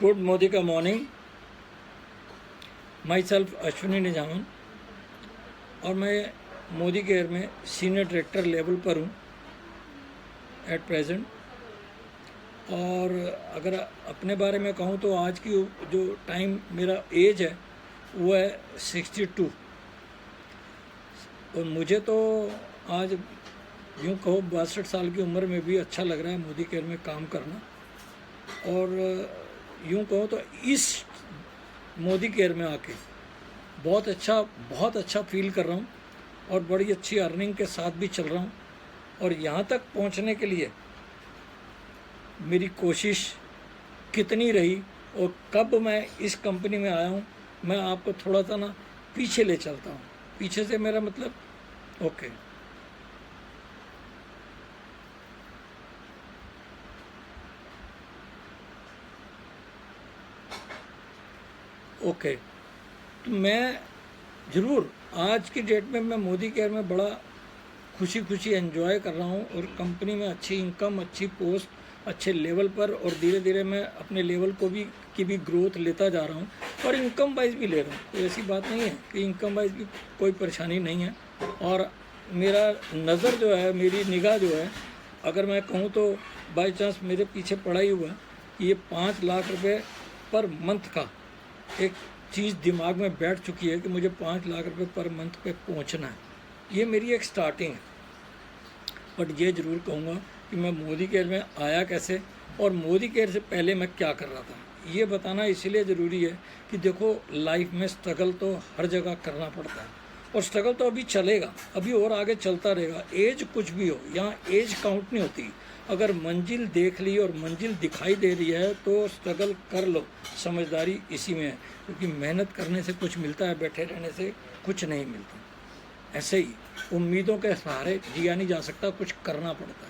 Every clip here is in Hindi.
गुड मोदिका morning. Myself Ashwini Nizaman और मैं मोदी केयर में सीनियर डायरेक्टर लेवल पर हूँ एट प्रेजेंट। और अगर अपने बारे में कहूँ तो आज की जो टाइम मेरा एज है वो है 62। और मुझे तो आज यूँ कहो 62 साल की उम्र में भी अच्छा लग रहा है मोदी केयर में काम करना। और यूँ कहो तो इस मोदी केयर में आके बहुत अच्छा फील कर रहा हूँ और बड़ी अच्छी अर्निंग के साथ भी चल रहा हूँ। और यहाँ तक पहुँचने के लिए मेरी कोशिश कितनी रही और कब मैं इस कंपनी में आया हूँ, मैं आपको थोड़ा सा ना पीछे ले चलता हूँ। पीछे से मेरा मतलब ओके तो मैं ज़रूर आज की डेट में मैं मोदी केयर में बड़ा खुशी एंजॉय कर रहा हूँ और कंपनी में अच्छी इनकम, अच्छी पोस्ट, अच्छे लेवल पर और धीरे धीरे मैं अपने लेवल को भी की भी ग्रोथ लेता जा रहा हूँ और इनकम वाइज भी ले रहा हूँ। तो ऐसी बात नहीं है कि इनकम वाइज भी कोई परेशानी नहीं है। और मेरा नज़र जो है, मेरी निगाह जो है, अगर मैं कहूँ तो बाई चांस मेरे पीछे पड़ा ही हुआ कि ये 5 लाख रुपए पर मंथ का एक चीज़ दिमाग में बैठ चुकी है कि मुझे 5 लाख रुपए पर मंथ पे पहुंचना है। ये मेरी एक स्टार्टिंग है। बट ये ज़रूर कहूँगा कि मैं मोदी केयर में आया कैसे और मोदी केयर से पहले मैं क्या कर रहा था, ये बताना इसलिए ज़रूरी है कि देखो लाइफ में स्ट्रगल तो हर जगह करना पड़ता है और स्ट्रगल तो अभी चलेगा, अभी और आगे चलता रहेगा। एज कुछ भी हो, यहाँ एज काउंट नहीं होती। अगर मंजिल देख ली और मंजिल दिखाई दे रही है तो स्ट्रगल कर लो, समझदारी इसी में है। क्योंकि मेहनत करने से कुछ मिलता है, बैठे रहने से कुछ नहीं मिलता। ऐसे ही उम्मीदों के सहारे जिया नहीं जा सकता, कुछ करना पड़ता है।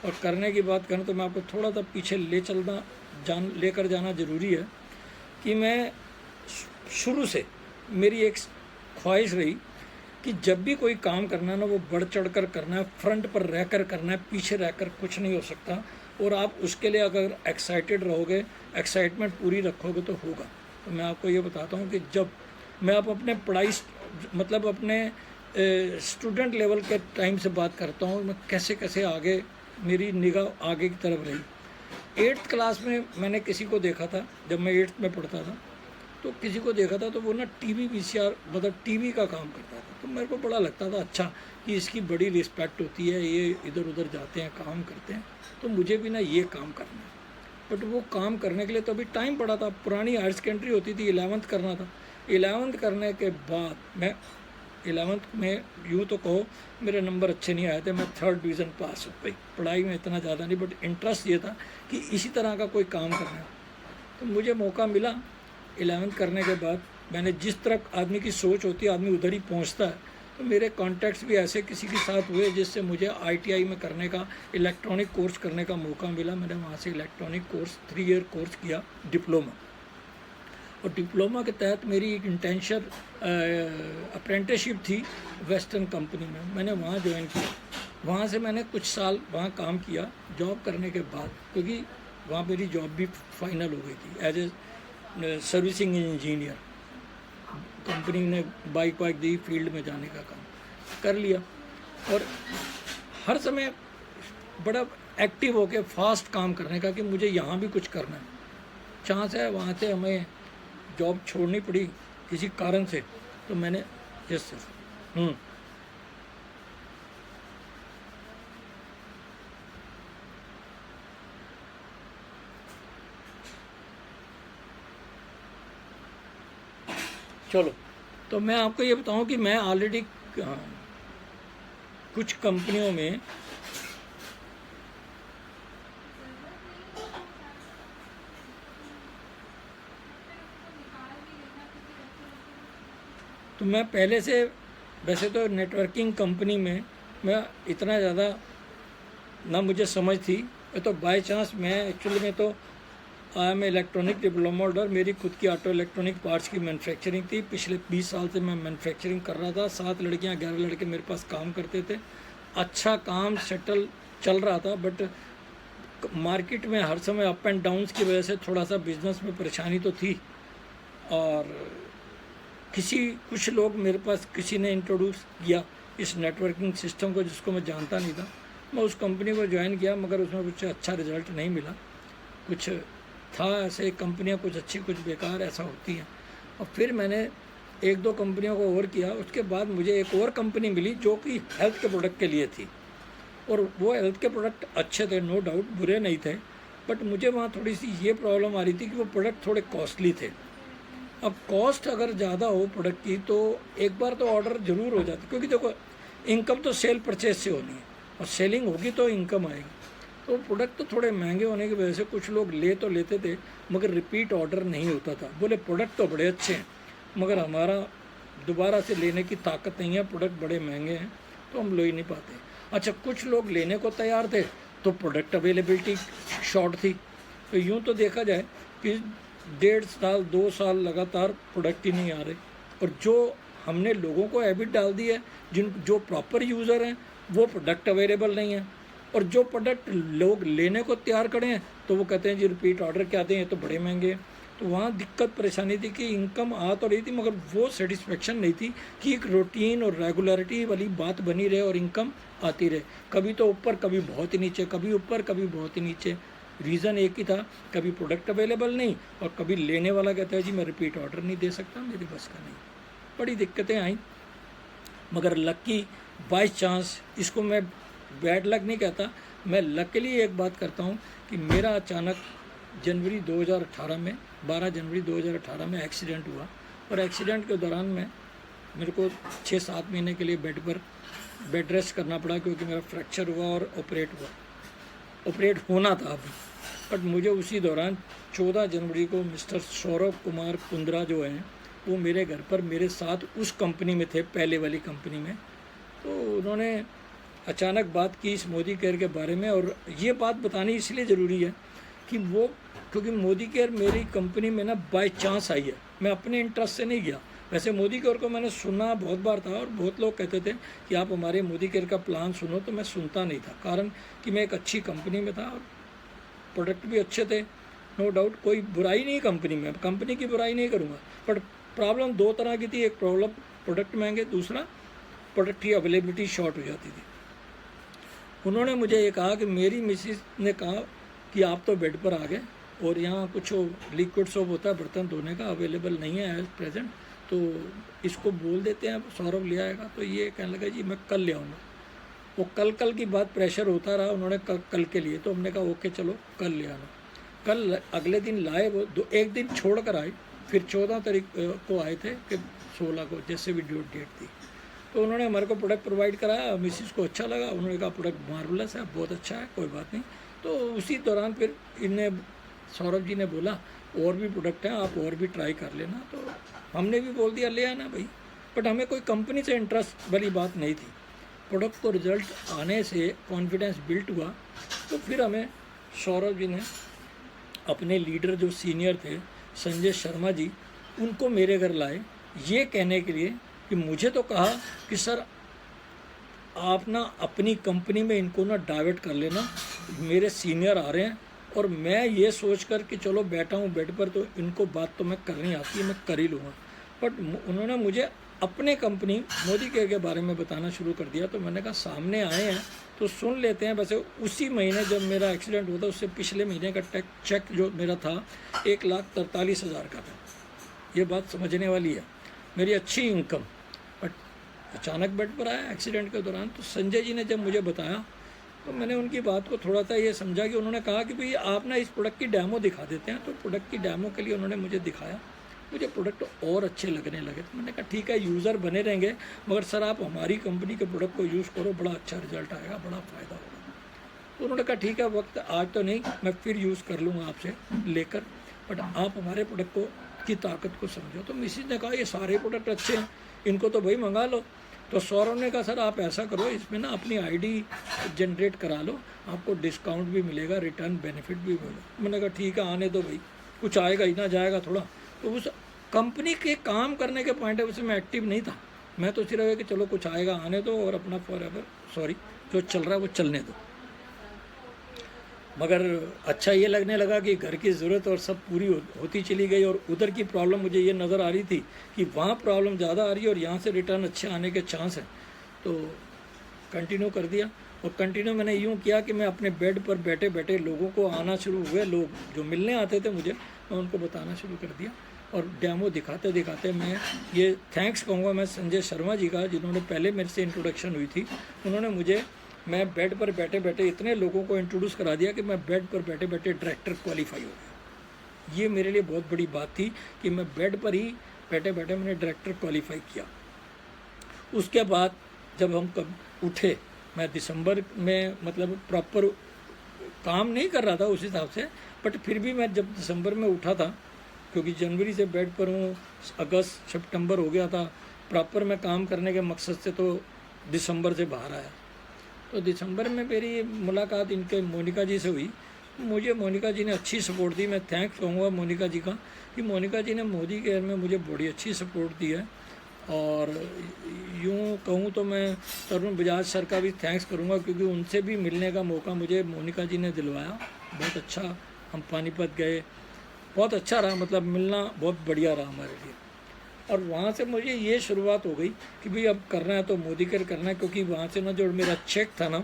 और करने की बात करूँ तो मैं आपको थोड़ा सा पीछे लेकर जाना ज़रूरी है कि मैं शुरू से मेरी एक ख्वाहिश रही कि जब भी कोई काम करना है ना, वो बढ़ चढ़ कर करना है, फ्रंट पर रहकर करना है, पीछे रहकर कुछ नहीं हो सकता। और आप उसके लिए अगर एक्साइटेड रहोगे, एक्साइटमेंट पूरी रखोगे तो होगा। तो मैं आपको ये बताता हूँ कि जब मैं आप अपने पढ़ाई मतलब अपने स्टूडेंट लेवल के टाइम से बात करता हूँ, मैं कैसे आगे मेरी निगाह आगे की तरफ रही। 8th क्लास में मैंने किसी को देखा था, जब मैं 8th में पढ़ता था तो किसी को देखा था तो वो ना टीवी VCR मतलब टीवी का काम करता था। तो मेरे को बड़ा लगता था अच्छा कि इसकी बड़ी रिस्पेक्ट होती है, ये इधर उधर जाते हैं, काम करते हैं, तो मुझे भी ना ये काम करना है। बट वो काम करने के लिए तो अभी टाइम पड़ा था। पुरानी हायर सेकेंडरी होती थी, 11th करना था। 11th करने के बाद मैं 11th में यूँ तो कहो मेरे नंबर अच्छे नहीं आए थे, मैं 3rd डिवीज़न पास हो गई। पढ़ाई में इतना ज़्यादा नहीं, बट इंटरेस्ट ये था कि इसी तरह का कोई काम करना है। तो मुझे मौका मिला 11th करने के बाद। मैंने जिस तरह आदमी की सोच होती है, आदमी उधर ही पहुंचता है। तो मेरे कॉन्टैक्ट्स भी ऐसे किसी के साथ हुए जिससे मुझे ITI में करने का, इलेक्ट्रॉनिक कोर्स करने का मौका मिला। मैंने वहाँ से इलेक्ट्रॉनिक कोर्स 3 ईयर कोर्स किया, डिप्लोमा। और डिप्लोमा के तहत मेरी एक इंटेंशन अप्रेंटिसशिप थी वेस्टर्न कंपनी में, मैंने वहाँ ज्वाइन किया। वहाँ से मैंने कुछ साल वहाँ काम किया जॉब करने के बाद, क्योंकि वहाँ मेरी जॉब भी फाइनल हो गई थी as a servicing engineer. Company ने बाइक दी, फील्ड में जाने का काम कर लिया। और हर समय बड़ा एक्टिव होके फास्ट काम करने का कि मुझे यहाँ भी कुछ करना है। चांस है वहाँ से हमें जॉब छोड़नी पड़ी किसी कारण से, तो मैंने यस सर चलो। तो मैं आपको ये बताऊं कि मैं ऑलरेडी कुछ कंपनियों में तो मैं पहले से, वैसे तो नेटवर्किंग कंपनी में मैं इतना ज़्यादा ना मुझे समझ थी। तो बाय चांस मैं एक्चुअली में तो I am electronic diploma holder. मेरी खुद की ऑटो इलेक्ट्रॉनिक पार्ट्स की मैन्युफैक्चरिंग थी। पिछले 20 साल से मैं मैन्युफैक्चरिंग कर रहा था। 7 लड़कियां 11 लड़के मेरे पास काम करते थे। अच्छा काम सेटल चल रहा था। बट मार्केट में हर समय अप एंड डाउन्स की वजह से थोड़ा सा बिजनेस में परेशानी तो थी। और कुछ लोग मेरे पास किसी ने इंट्रोड्यूस किया इस नेटवर्किंग सिस्टम को, जिसको मैं जानता नहीं था। मैं उस कंपनी को ज्वाइन किया, मगर उसमें कुछ अच्छा रिजल्ट नहीं मिला। कुछ था ऐसे, कंपनियां कुछ अच्छी कुछ बेकार ऐसा होती हैं। और फिर मैंने एक दो कंपनियों को और किया। उसके बाद मुझे एक और कंपनी मिली जो कि हेल्थ के प्रोडक्ट के लिए थी, और वो हेल्थ के प्रोडक्ट अच्छे थे, नो डाउट, बुरे नहीं थे। बट मुझे वहाँ थोड़ी सी ये प्रॉब्लम आ रही थी कि वो प्रोडक्ट थोड़े कॉस्टली थे। अब कॉस्ट अगर ज़्यादा हो प्रोडक्ट की तो एक बार तो ऑर्डर ज़रूर हो जाती, क्योंकि देखो इनकम तो सेल परचेज से होनी है, और सेलिंग होगी तो इनकम आएगी। तो प्रोडक्ट तो थोड़े महंगे होने की वजह से कुछ लोग ले तो लेते थे, मगर रिपीट ऑर्डर नहीं होता था। बोले प्रोडक्ट तो बड़े अच्छे हैं, मगर हमारा दोबारा से लेने की ताकत नहीं है, प्रोडक्ट बड़े महंगे हैं, तो हम ले ही नहीं पाते। अच्छा, कुछ लोग लेने को तैयार थे तो प्रोडक्ट अवेलेबिलिटी शॉर्ट थी। तो यूँ तो देखा जाए कि 1.5 साल 2 साल लगातार प्रोडक्ट ही नहीं आ रहे। और जो हमने लोगों को हैबिट डाल दी है, जो प्रॉपर यूज़र हैं, वो प्रोडक्ट अवेलेबल नहीं है। और जो प्रोडक्ट लोग लेने को तैयार खड़े हैं तो वो कहते हैं जी रिपीट ऑर्डर क्या दें, ये तो बड़े महंगे हैं। तो वहाँ दिक्कत परेशानी थी कि इनकम आ तो रही थी, मगर वो सेटिस्फेक्शन नहीं थी कि एक रूटीन और रेगुलरिटी वाली बात बनी रहे और इनकम आती रहे। कभी तो ऊपर, कभी बहुत ही नीचे, कभी ऊपर, कभी बहुत ही नीचे। रीज़न एक ही था, कभी प्रोडक्ट अवेलेबल नहीं, और कभी लेने वाला कहता है जी मैं रिपीट ऑर्डर नहीं दे सकता, मेरी बस का नहीं। बड़ी दिक्कतें आई, मगर लक्की बाई चांस, इसको मैं बैड लक नहीं कहता, मैं लकीली एक बात करता हूँ कि मेरा अचानक जनवरी 2018 में 12 जनवरी 2018 में एक्सीडेंट हुआ। और एक्सीडेंट के दौरान मेरे को 6-7 महीने के लिए बेड रेस्ट करना पड़ा, क्योंकि मेरा फ्रैक्चर हुआ और ऑपरेट होना था अभी। बट मुझे उसी दौरान 14 जनवरी को मिस्टर सौरभ कुमार कुंद्रा जो हैं, वो मेरे घर पर मेरे साथ उस कंपनी में थे, पहले वाली कंपनी में। तो उन्होंने अचानक बात की इस मोदी केयर के बारे में। और ये बात बतानी इसलिए ज़रूरी है कि क्योंकि मोदी केयर मेरी कंपनी में ना बाय चांस आई है, मैं अपने इंटरेस्ट से नहीं गया। वैसे मोदी केयर को मैंने सुना बहुत बार था, और बहुत लोग कहते थे कि आप हमारे मोदी केयर का प्लान सुनो, तो मैं सुनता नहीं था, कारण कि मैं एक अच्छी कंपनी में था और प्रोडक्ट भी अच्छे थे, नो डाउट, कोई बुराई नहीं कंपनी में, कंपनी की बुराई नहीं करूँगा। बट प्रॉब्लम 2 तरह की थी, एक प्रॉब्लम प्रोडक्ट महंगे, दूसरा प्रोडक्ट की अवेलेबिलिटी शॉर्ट हो जाती थी। उन्होंने मुझे ये कहा कि मेरी मिसिस ने कहा कि आप तो बेड पर आ गए, और यहाँ कुछ लिक्विड सोप होता है बर्तन धोने का, अवेलेबल नहीं है एज प्रेजेंट, तो इसको बोल देते हैं सौरभ ले आएगा। तो ये कहने लगा जी मैं कल ले आऊँगा। वो कल की बात प्रेशर होता रहा, उन्होंने कल के लिए, तो हमने कहा ओके चलो कल ले आना। कल अगले दिन लाए, वो एक दिन छोड़ कर आए, फिर 14 तारीख को आए थे कि 16 को, जैसे भी ड्यू डेट थी। तो उन्होंने हमारे को प्रोडक्ट प्रोवाइड कराया, मिसिस को अच्छा लगा, उन्होंने कहा प्रोडक्ट मार्वलस है, बहुत अच्छा है, कोई बात नहीं। तो उसी दौरान फिर सौरभ जी ने बोला और भी प्रोडक्ट हैं, आप और भी ट्राई कर लेना। तो हमने भी बोल दिया ले आना भाई। बट हमें कोई कंपनी से इंटरेस्ट वाली बात नहीं थी। प्रोडक्ट को रिजल्ट आने से कॉन्फिडेंस बिल्ट हुआ, तो फिर हमें सौरभ जी ने अपने लीडर जो सीनियर थे संजय शर्मा जी, उनको मेरे घर लाए, ये कहने के लिए कि मुझे तो कहा कि सर आप ना अपनी कंपनी में इनको ना डाइवर्ट कर लेना, मेरे सीनियर आ रहे हैं। और मैं ये सोच कर कि चलो बैठा हूँ बेड पर, तो इनको बात तो मैं करनी आती है, मैं कर ही लूँगा। बट उन्होंने मुझे अपने कंपनी मोदी केयर के बारे में बताना शुरू कर दिया। तो मैंने कहा सामने आए हैं तो सुन लेते हैं। वैसे उसी महीने जब मेरा एक्सीडेंट हुआ था, उससे पिछले महीने का चेक जो मेरा था 1,43,000 का था। ये बात समझने वाली है, मेरी अच्छी इनकम। बट अचानक बेड पर आया एक्सीडेंट के दौरान। तो संजय जी ने जब मुझे बताया, तो मैंने उनकी बात को थोड़ा सा ये समझा कि उन्होंने कहा कि भाई आप ना इस प्रोडक्ट की डेमो दिखा देते हैं। तो प्रोडक्ट की डेमो के लिए उन्होंने मुझे दिखाया, मुझे प्रोडक्ट और अच्छे लगने लगे। तो मैंने कहा ठीक है, यूज़र बने रहेंगे, मगर सर आप हमारी कंपनी के प्रोडक्ट को यूज़ करो, बड़ा अच्छा रिजल्ट आएगा, बड़ा फ़ायदा होगा। तो उन्होंने कहा ठीक है, वक्त आज तो नहीं, मैं फिर यूज़ कर लूँगा आपसे लेकर, बट आप हमारे प्रोडक्ट की ताकत को समझो। तो मिसिज ने कहा ये सारे प्रोडक्ट अच्छे हैं, इनको तो भाई मंगा लो। तो सौरभ ने कहा सर आप ऐसा करो, इसमें ना अपनी आईडी जनरेट करा लो, आपको डिस्काउंट भी मिलेगा, रिटर्न बेनिफिट भी मिलेगा। मैंने कहा ठीक है, आने दो भाई, कुछ आएगा ही ना जाएगा थोड़ा। तो उस कंपनी के काम करने के पॉइंट ऑफ व्यू से मैं एक्टिव नहीं था, मैं तो सिर्फ है कि चलो कुछ आएगा आने दो, और अपना जो चल रहा है वो चलने दो। मगर अच्छा ये लगने लगा कि घर की ज़रूरत और सब पूरी होती चली गई, और उधर की प्रॉब्लम मुझे ये नज़र आ रही थी कि वहाँ प्रॉब्लम ज़्यादा आ रही है और यहाँ से रिटर्न अच्छे आने के चांस हैं। तो कंटिन्यू कर दिया, और कंटिन्यू मैंने यूँ किया कि मैं अपने बेड पर बैठे बैठे लोगों को आना शुरू हुए, लोग जो मिलने आते थे मुझे, मैं उनको बताना शुरू कर दिया। और डेमो दिखाते दिखाते मैं ये थैंक्स कहूँगा मैं संजय शर्मा जी का, जिन्होंने पहले मेरे से इंट्रोडक्शन हुई थी। उन्होंने मुझे, मैं बेड पर बैठे बैठे इतने लोगों को इंट्रोड्यूस करा दिया कि मैं बेड पर बैठे बैठे डायरेक्टर क्वालिफाई हो गया। ये मेरे लिए बहुत बड़ी बात थी कि मैं बेड पर ही बैठे बैठे मैंने डायरेक्टर क्वालिफाई किया। उसके बाद जब हम कब उठे, मैं दिसंबर में मतलब प्रॉपर काम नहीं कर रहा था उस हिसाब से, बट फिर भी मैं जब दिसंबर में उठा था, क्योंकि जनवरी से बेड पर हूँ, अगस्त सितंबर हो गया था, प्रॉपर मैं काम करने के मकसद से तो दिसंबर से बाहर आया। तो दिसंबर में मेरी मुलाकात इनके मोनिका जी से हुई। मुझे मोनिका जी ने अच्छी सपोर्ट दी। मैं थैंक्स कहूँगा मोनिका जी का कि मोनिका जी ने मोदी केयर में मुझे बड़ी अच्छी सपोर्ट दी है। और यूँ कहूँ तो मैं तरुण बजाज सर का भी थैंक्स करूँगा, क्योंकि उनसे भी मिलने का मौका मुझे मोनिका जी ने दिलवाया। बहुत अच्छा, हम पानीपत गए, बहुत अच्छा रहा, मतलब मिलना बहुत बढ़िया रहा हमारे लिए। और वहाँ से मुझे ये शुरुआत हो गई कि भाई अब करना है तो मोदी केयर करना है, क्योंकि वहाँ से ना जो मेरा चेक था ना,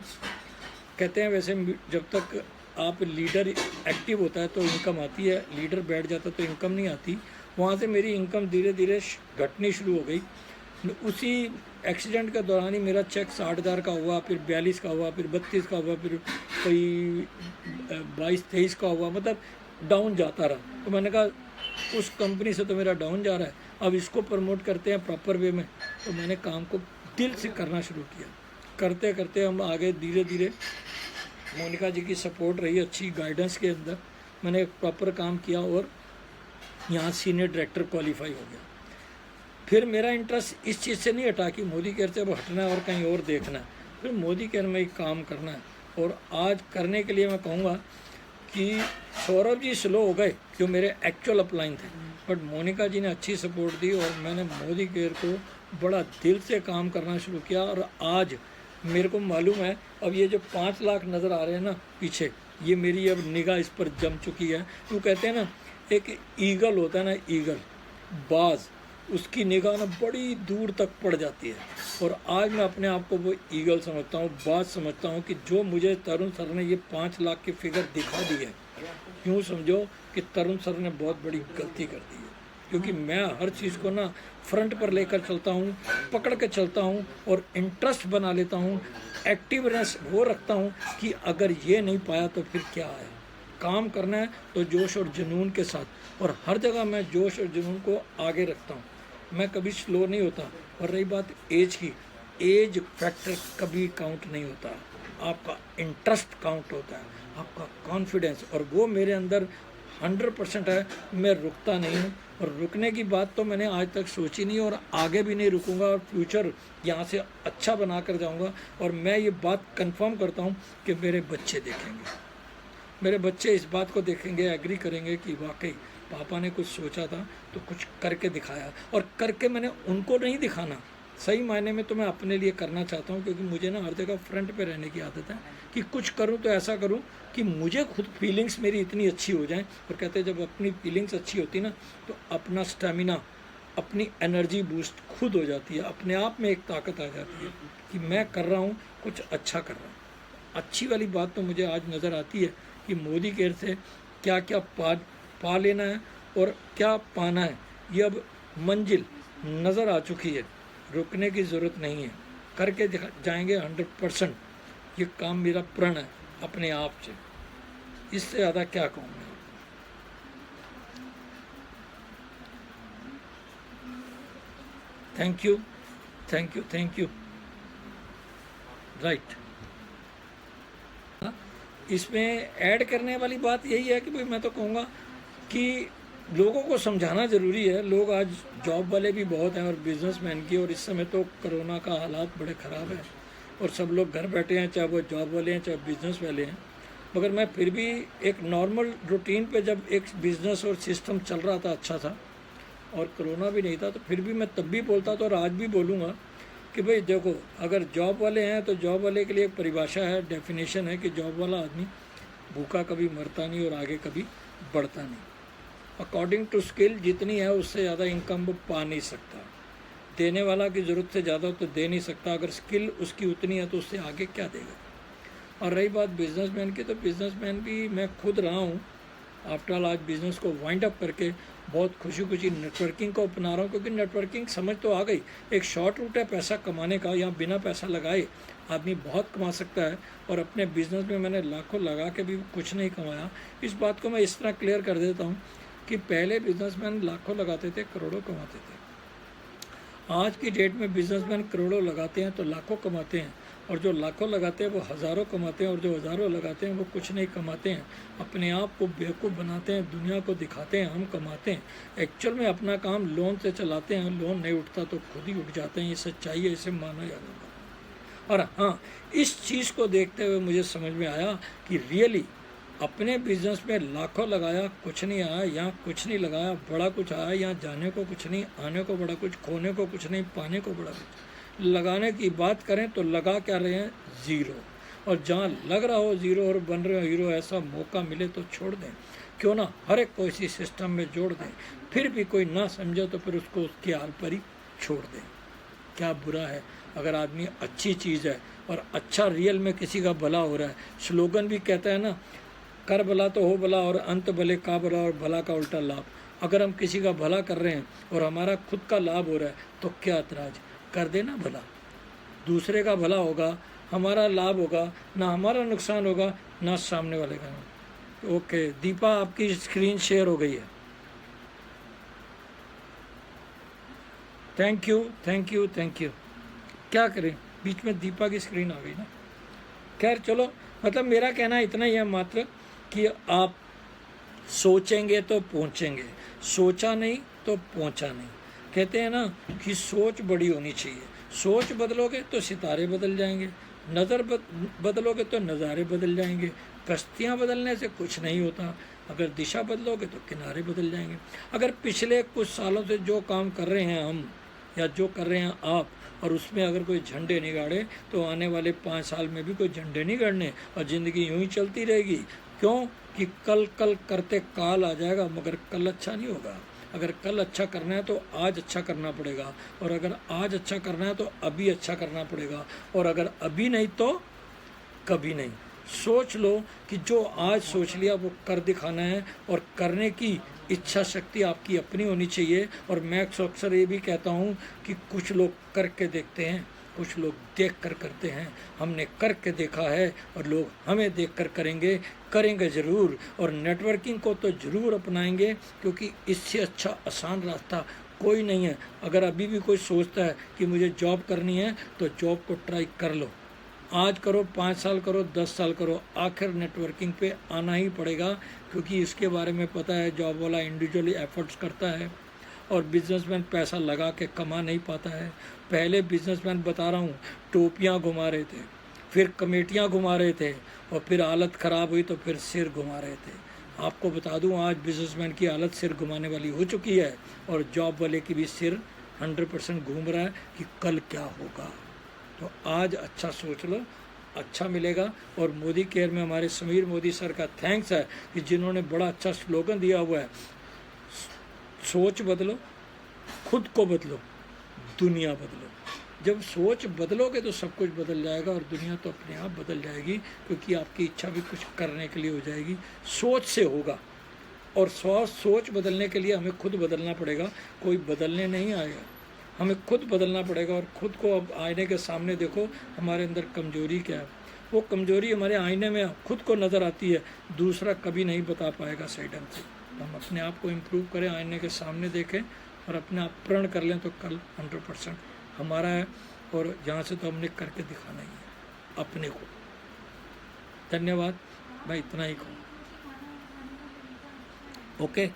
कहते हैं वैसे जब तक आप लीडर एक्टिव होता है तो इनकम आती है, लीडर बैठ जाता है तो इनकम नहीं आती। वहाँ से मेरी इनकम धीरे धीरे घटनी शुरू हो गई। उसी एक्सीडेंट के दौरान ही मेरा चेक 60,000 का हुआ, फिर 42 का हुआ, फिर 32 का हुआ, फिर कोई 22-23 का हुआ, मतलब डाउन जाता रहा। तो मैंने कहा उस कंपनी से तो मेरा डाउन जा रहा है, अब इसको प्रमोट करते हैं प्रॉपर वे में। तो मैंने काम को दिल से करना शुरू किया। करते करते हम आगे धीरे धीरे, मोनिका जी की सपोर्ट रही, अच्छी गाइडेंस के अंदर मैंने प्रॉपर काम किया और यहाँ सीनियर डायरेक्टर क्वालिफाई हो गया। फिर मेरा इंटरेस्ट इस चीज़ से नहीं हटा कि मोदी केयर से अब हटना है और कहीं और देखना है, फिर मोदी केयर में ही काम करना है। और आज करने के लिए मैं कहूँगा कि सौरभ जी स्लो हो गए जो मेरे एक्चुअल अपलाइन थे, बट मोनिका जी ने अच्छी सपोर्ट दी और मैंने मोदी केयर को बड़ा दिल से काम करना शुरू किया। और आज मेरे को मालूम है, अब ये जो 5 लाख नज़र आ रहे हैं ना पीछे, ये मेरी अब निगाह इस पर जम चुकी है। वो कहते हैं ना, एक ईगल होता है ना, ईगल बाज, उसकी निगाह ना बड़ी दूर तक पड़ जाती है। और आज मैं अपने आप को वो ईगल समझता हूँ, बात समझता हूँ कि जो मुझे तरुण सर ने ये 5 लाख की फिगर दिखा दी है, यूँ समझो कि तरुण सर ने बहुत बड़ी गलती कर दी है। क्योंकि मैं हर चीज़ को ना फ्रंट पर लेकर चलता हूँ, पकड़ के चलता हूँ और इंटरेस्ट बना लेता हूँ, एक्टिवनेस वो रखता हूँ कि अगर ये नहीं पाया तो फिर क्या है। काम करना है तो जोश और जुनून के साथ, और हर जगह मैं जोश और जुनून को आगे रखता हूँ, मैं कभी स्लो नहीं होता। और रही बात एज की, एज फैक्टर कभी काउंट नहीं होता, आपका इंटरेस्ट काउंट होता है, आपका कॉन्फिडेंस, और वो मेरे अंदर 100% है। मैं रुकता नहीं हूँ, और रुकने की बात तो मैंने आज तक सोची नहीं और आगे भी नहीं रुकूंगा, और फ्यूचर यहाँ से अच्छा बना कर जाऊँगा। और मैं ये बात कंफर्म करता हूँ कि मेरे बच्चे देखेंगे, मेरे बच्चे इस बात को देखेंगे, एग्री करेंगे कि वाकई पापा ने कुछ सोचा था तो कुछ करके दिखाया। और करके मैंने उनको नहीं दिखाना, सही मायने में तो मैं अपने लिए करना चाहता हूँ, क्योंकि मुझे ना हर जगह फ्रंट पे रहने की आदत है कि कुछ करूँ तो ऐसा करूँ कि मुझे खुद फीलिंग्स मेरी इतनी अच्छी हो जाएं। और कहते हैं जब अपनी फीलिंग्स अच्छी होती ना तो अपना स्टेमिना, अपनी एनर्जी बूस्ट खुद हो जाती है, अपने आप में एक ताकत आ जाती है कि मैं कर रहा हूँ, कुछ अच्छा कर रहा हूँ। अच्छी वाली बात तो मुझे आज नज़र आती है कि मोदी केयर से क्या क्या पा लेना है और क्या पाना है, ये अब मंजिल नज़र आ चुकी है। रुकने की ज़रूरत नहीं है, करके जाएंगे 100%। ये काम मेरा प्रण है अपने आप से, इससे ज़्यादा क्या कहूँ मैं। Thank you, thank you, thank you. Right, इसमें ऐड करने वाली बात यही है कि भाई मैं तो कहूँगा कि लोगों को समझाना ज़रूरी है। लोग आज जॉब वाले भी बहुत हैं और बिजनेसमैन की, और इस समय तो कोरोना का हालात बड़े ख़राब है और सब लोग घर बैठे हैं, चाहे वो जॉब वाले हैं चाहे बिज़नेस वाले हैं। मगर मैं फिर भी एक नॉर्मल रूटीन पे, जब एक बिज़नेस और सिस्टम चल रहा था, अच्छा था और कोरोना भी नहीं था, तो फिर भी मैं तब भी बोलता था और आज भी बोलूँगा कि भाई देखो, अगर जॉब वाले हैं तो जॉब वाले के लिए एक परिभाषा है, डेफिनेशन है कि जॉब वाला आदमी भूखा कभी मरता नहीं और आगे कभी बढ़ता नहीं। अकॉर्डिंग टू स्किल जितनी है उससे ज़्यादा इनकम वो पा नहीं सकता। देने वाला की ज़रूरत से ज़्यादा तो दे नहीं सकता। अगर स्किल उसकी उतनी है तो उससे आगे क्या देगा। और रही बात बिजनेसमैन की, तो बिजनेसमैन भी मैं खुद रहा हूँ। आफ्टर ऑल आज बिज़नेस को वाइंड अप करके बहुत खुशी खुशी नेटवर्किंग को अपना रहा हूँ, क्योंकि नेटवर्किंग समझ तो आ गई। एक शॉर्ट रूट है पैसा कमाने का, यहाँ बिना पैसा लगाए आदमी बहुत कमा सकता है। और अपने बिज़नेस में मैंने लाखों लगा के भी कुछ नहीं कमाया। इस बात को मैं इस तरह क्लियर कर देता हूँ कि पहले बिजनेसमैन लाखों लगाते थे, करोड़ों कमाते थे। आज की डेट में बिजनेसमैन करोड़ों लगाते हैं तो लाखों कमाते हैं, और जो लाखों लगाते हैं वो हज़ारों कमाते हैं, और जो हज़ारों लगाते हैं वो कुछ नहीं कमाते हैं। अपने आप को बेवकूफ़ बनाते हैं, दुनिया को दिखाते हैं हम कमाते हैं। एक्चुअल में अपना काम लोन से चलाते हैं। लोन नहीं उठता तो खुद ही उठ जाते हैं। ये सच्चाई है, इसे माना जाना। और हाँ, इस चीज़ को देखते हुए मुझे समझ में आया कि रियली अपने बिजनेस में लाखों लगाया, कुछ नहीं आया। यहाँ कुछ नहीं लगाया, बड़ा कुछ आया। यहाँ जाने को कुछ नहीं, आने को बड़ा कुछ, खोने को कुछ नहीं, पाने को बड़ा कुछ। लगाने की बात करें तो लगा क्या रहे हैं, ज़ीरो। और जहाँ लग रहा हो ज़ीरो और बन रहे हो हीरो, ऐसा मौका मिले तो छोड़ दें। क्यों ना हर एक को इसी सिस्टम में जोड़ दें। फिर भी कोई ना समझे तो फिर उसको उसके हाल पर ही छोड़ दें। क्या बुरा है अगर आदमी अच्छी चीज़ है और अच्छा रियल में किसी का भला हो रहा है। स्लोगन भी कहता है ना, कर भला तो हो भला और अंत भले का भला और भला का उल्टा लाभ। अगर हम किसी का भला कर रहे हैं और हमारा खुद का लाभ हो रहा है तो क्या ऐतराज, कर देना भला। दूसरे का भला होगा, हमारा लाभ होगा, ना हमारा नुकसान होगा ना सामने वाले का। ओके दीपा, आपकी स्क्रीन शेयर हो गई है। Thank you thank you thank you. क्या करें, बीच में दीपा की स्क्रीन आ गई ना। खैर चलो, मतलब मेरा कहना इतना ही है मात्र कि आप सोचेंगे तो पहुंचेंगे, सोचा नहीं तो पहुंचा नहीं। कहते हैं ना कि सोच बड़ी होनी चाहिए। सोच बदलोगे तो सितारे बदल जाएंगे, नज़र बदलोगे तो नज़ारे बदल जाएंगे। कश्तियाँ बदलने से कुछ नहीं होता, अगर दिशा बदलोगे तो किनारे बदल जाएंगे। अगर पिछले कुछ सालों से जो काम कर रहे हैं हम या जो कर रहे हैं आप, और उसमें अगर कोई झंडे नहीं गाड़े तो आने वाले 5 साल में भी कोई झंडे नहीं गाड़ने और ज़िंदगी यूं ही चलती रहेगी। क्यों कि कल कल करते काल आ जाएगा, मगर कल अच्छा नहीं होगा। अगर कल अच्छा करना है तो आज अच्छा करना पड़ेगा, और अगर आज अच्छा करना है तो अभी अच्छा करना पड़ेगा, और अगर अभी नहीं तो कभी नहीं। सोच लो कि जो आज सोच लिया वो कर दिखाना है, और करने की इच्छा शक्ति आपकी अपनी होनी चाहिए। और मैं अक्सर ये भी कहता हूँ कि कुछ लोग करके देखते हैं, कुछ लोग देख कर करते हैं। हमने करके देखा है और लोग हमें देख कर करेंगे ज़रूर। और नेटवर्किंग को तो ज़रूर अपनाएंगे, क्योंकि इससे अच्छा आसान रास्ता कोई नहीं है। अगर अभी भी कोई सोचता है कि मुझे जॉब करनी है तो जॉब को ट्राई कर लो। आज करो, 5 साल करो, 10 साल करो, आखिर नेटवर्किंग पे आना ही पड़ेगा, क्योंकि इसके बारे में पता है। जॉब वाला इंडिविजुअली एफर्ट्स करता है और बिजनेसमैन पैसा लगा के कमा नहीं पाता है। पहले बिजनेसमैन बता रहा हूँ टोपियाँ घुमा रहे थे, फिर कमेटियाँ घुमा रहे थे, और फिर हालत ख़राब हुई तो फिर सिर घुमा रहे थे। आपको बता दूँ आज बिजनेसमैन की हालत सिर घुमाने वाली हो चुकी है, और जॉब वाले की भी सिर 100% घूम रहा है कि कल क्या होगा। तो आज अच्छा सोच लो, अच्छा मिलेगा। और मोदी केयर में हमारे समीर मोदी सर का थैंक्स है कि जिन्होंने बड़ा अच्छा स्लोगन दिया हुआ है, सोच बदलो, खुद को बदलो, दुनिया बदलो। जब सोच बदलोगे तो सब कुछ बदल जाएगा, और दुनिया तो अपने आप बदल जाएगी, क्योंकि आपकी इच्छा भी कुछ करने के लिए हो जाएगी। सोच से होगा, और सोच बदलने के लिए हमें खुद बदलना पड़ेगा, कोई बदलने नहीं आएगा। हमें खुद बदलना पड़ेगा। और खुद को अब आईने के सामने देखो, हमारे अंदर कमजोरी क्या है। वो कमजोरी हमारे आईने में खुद को नज़र आती है, दूसरा कभी नहीं बता पाएगा सही ढंग से। तो हम अपने आप को इम्प्रूव करें, आईने के सामने देखें और अपने आप प्रण कर लें तो कल 100% हमारा है। और यहाँ से तो हमने करके दिखाना ही है अपने को। धन्यवाद, मैं इतना ही कहूँ। ओके।